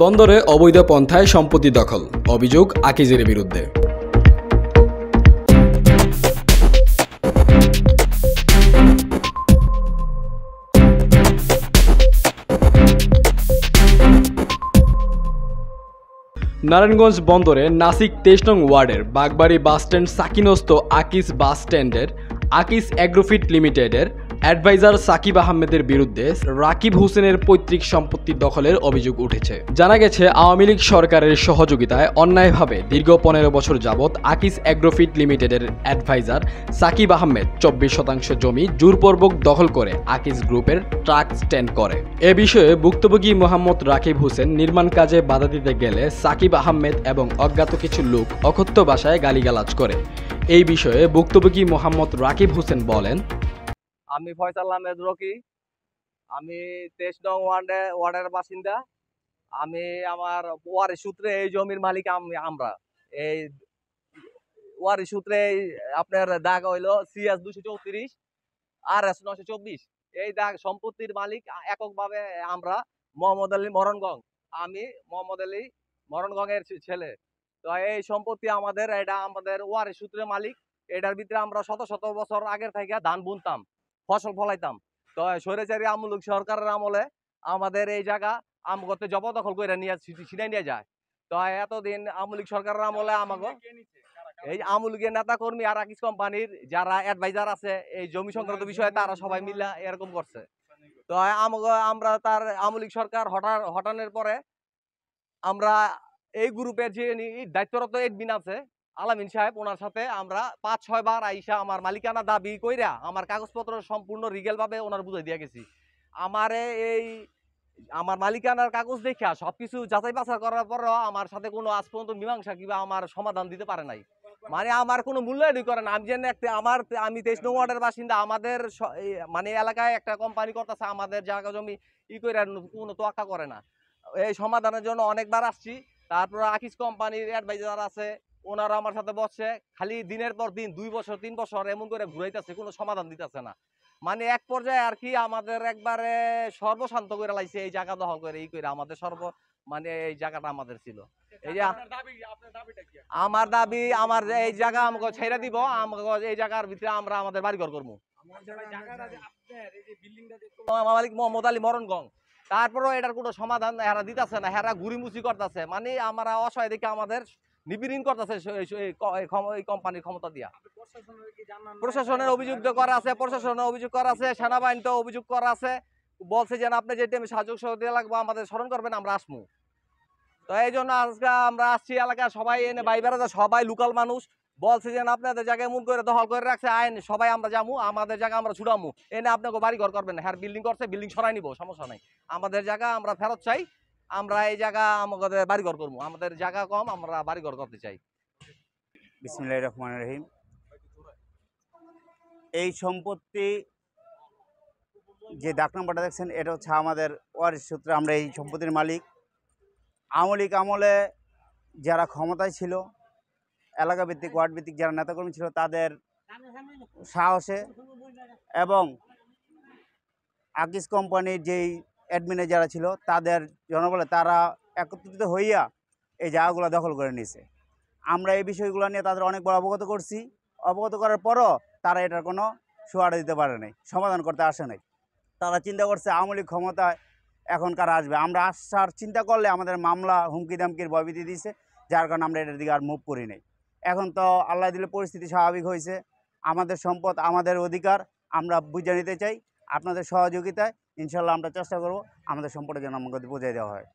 বন্দরে অবৈধ পন্থায় সম্পত্তি দখল, অভিযোগ আকিজের বিরুদ্ধে। নারায়ণগঞ্জ বন্দরে নাসিক ২৩ নং ওয়ার্ডের বাগবাড়ি বাসস্ট্যান্ড সাকিনস্থ আকিজ বাস স্ট্যান্ডের আকিজ অ্যাগ্রোফিট লিমিটেডের অ্যাডভাইজার সাকিব আহমেদের বিরুদ্ধে রাকিব হোসেনের পৈতৃক সম্পত্তি দখলের অভিযোগ উঠেছে। জানা গেছে, আওয়ামী লীগ সরকারের সহযোগিতায় অন্যায়ভাবে দীর্ঘ ১৫ বছর যাবৎ আকিজ অ্যাগ্রোফিট লিমিটেডের অ্যাডভাইজার সাকিব আহমেদ ২৪% জমি জোরপূর্বক দখল করে আকিজ গ্রুপের ট্রাক স্ট্যান্ড করে। এ বিষয়ে ভুক্তভোগী মোহাম্মদ রাকিব হোসেন নির্মাণ কাজে বাধা দিতে গেলে সাকিব আহমেদ এবং অজ্ঞাত কিছু লোক অকথ্য ভাষায় গালিগালাজ করে। এই বিষয়ে ভুক্তভোগী মোহাম্মদ রাকিব হোসেন বলেন, আমি ফয়সাল আহমেদ রকি। আমি ২৩ নং ওয়ার্ডের বাসিন্দা। আমি আমার ওয়ারি সূত্রে এই জমির মালিক। আমরা এই ওয়ারি সূত্রে আপনার দাগ হইলো CS 234 RS 924, এই দাগ সম্পত্তির মালিক এককভাবে আমরা মোহাম্মদ আলী মরণগঞ্জ। আমি মোহাম্মদ আলী মরণগঞ্জের ছেলে। তো এই সম্পত্তি আমাদের, এটা আমাদের ওয়ারি সূত্রে মালিক। এটার ভিতরে আমরা শত শত বছর আগের থেকে ধান বুনতাম, ফসল ফলাইতাম। তো স্বৈরাচারী আমলুক সরকারের আমলে আমাদের এই জায়গা আমগতে জবরদখল করে নিয়ে ছিনাই নিয়ে যায়। তো এতদিন আমলিক সরকারের আমলে আমাকে এই আমলুকের নেতা কর্মী আর আকিজ কোম্পানির যারা অ্যাডভাইজার আছে এই জমি সংক্রান্ত বিষয়ে তারা সবাই মিলে এরকম করছে। তো আমরা তার আমলিক সরকার হটানোর পরে আমরা এই গ্রুপের যে দায়িত্বরত এডমিন আছে আলামিন সাহেব, ওনার সাথে আমরা ৫-৬ বার আইসা আমার মালিকানা দাবি কইরা আমার কাগজপত্র সম্পূর্ণ রিগেল ভাবে ওনার বুঝাই দিয়ে গেছি। আমার মালিকানার কাগজ দেখা সবকিছু যাচাই বাছাই করার পরও আমার সাথে কোনো আজ পর্যন্ত মীমাংসা কিংবা আমার সমাধান দিতে পারে নাই। মানে আমার কোনো মূল্যায়নই করে না। আমি ২৩ নং ওয়ার্ডের বাসিন্দা। আমাদের মানে এলাকায় একটা কোম্পানি করতেছে, আমাদের জায়গা জমি করে কোনো তোয়াক্কা করে না। এই সমাধানের জন্য অনেকবার আসছি। তারপর আকিজ কোম্পানির অ্যাডভাইজার আছে, ওনারা আমার সাথে বসছে, খালি দিনের পর দিন 2 বছর 3 বছর এমন করে ঘুরাইতেছে, কোনো সমাধান দিতেছে না। মানে এক পর্যায়ে আর কি আমাদের একবারে সর্বশান্ত করে লাইছে এই জায়গা দখল করে আমাদের মানে এই জায়গাটা আমাদের ছিল। এই যে আমার দাবি, আমার এই জায়গা আমাকে ছেড়ে দিব, আমাকে এই জায়গার ভিতরে আমরা আমাদের বাড়িঘর করবো। মালিক মোহাম্মদ আলী মরণগঞ্জ। তারপরেও এটার কোনো সমাধান হেরা দিতেছে না, হেরা ঘুরিমুচি করতেছে। মানে আমরা অসহায় দেখে আমাদের নিপীড়ন করতেছে এই কোম্পানির ক্ষমতা দিয়া। প্রশাসনের অভিযোগ করা আছে, সেনাবাহিনীতে অভিযোগ করা আছে। বলছে যে আপনি যে টাইমে সাহায্য সহযোগিতা লাগবে আমাদের স্মরণ করবেন, আমরা আসবো। তো এই জন্য আজকে আমরা আসছি। এলাকার সবাই এনে বাইবেরা, সবাই লোকাল মানুষ বলছে যে আপনাদের জায়গায় এমন করে দখল করে রাখছে, আইন সবাই আমরা যাবো, আমাদের জায়গা আমরা ছুটামু, এনে আপনাকে বাড়ি ঘর করবেন। হ্যাঁ, বিল্ডিং করছে, বিল্ডিং সরাই নিবো, সমস্যা নাই। আমাদের জায়গা আমরা ফেরত চাই, আমরা এই জায়গা আমাদের বাড়িঘর করবো। আমাদের জায়গা কম, আমরা বাড়িঘর করতে চাই। বিসমিল্লাহির রহমানির রহিম। এই সম্পত্তি যে ডাক নাম্বারটা দেখছেন, এটা হচ্ছে আমাদের ওয়ারিশ সূত্রে আমরা এই সম্পত্তির মালিক। আওয়ামী লীগ আমলে যারা ক্ষমতায় ছিল, এলাকা ভিত্তিক ওয়ার্ড ভিত্তিক যারা নেতাকর্মী ছিল, তাদের সাহসে এবং আকিজ কোম্পানির যেই অ্যাডমিনে যারা ছিল তাদের জনবলে তারা একত্রিত হইয়া এই জায়গাগুলো দখল করে নিয়েছে। আমরা এই বিষয়গুলো নিয়ে তাদের অনেকবার অবগত করছি। অবগত করার পরও তারা এটার কোনো সুয়াড়া দিতে পারে নাই, সমাধান করতে আসে নাই। তারা চিন্তা করছে আওয়ামী লীগ ক্ষমতায় এখন কারা আসবে, আমরা আসার চিন্তা করলে আমাদের মামলা হুমকি দামকির ভয়ভীতি দিয়েছে, যার কারণে আমরা এটার দিকে আর মুভ করি নাই। এখন তো আল্লাহ দিলে পরিস্থিতি স্বাভাবিক হয়েছে। আমাদের সম্পদ, আমাদের অধিকার আমরা বুঝে নিতে চাই। আপনাদের সহযোগিতায় ইনশাল্লাহ আমরা চেষ্টা করব আমাদের সম্পদের জন্য আমাকে বুঝিয়ে দেওয়া হয়।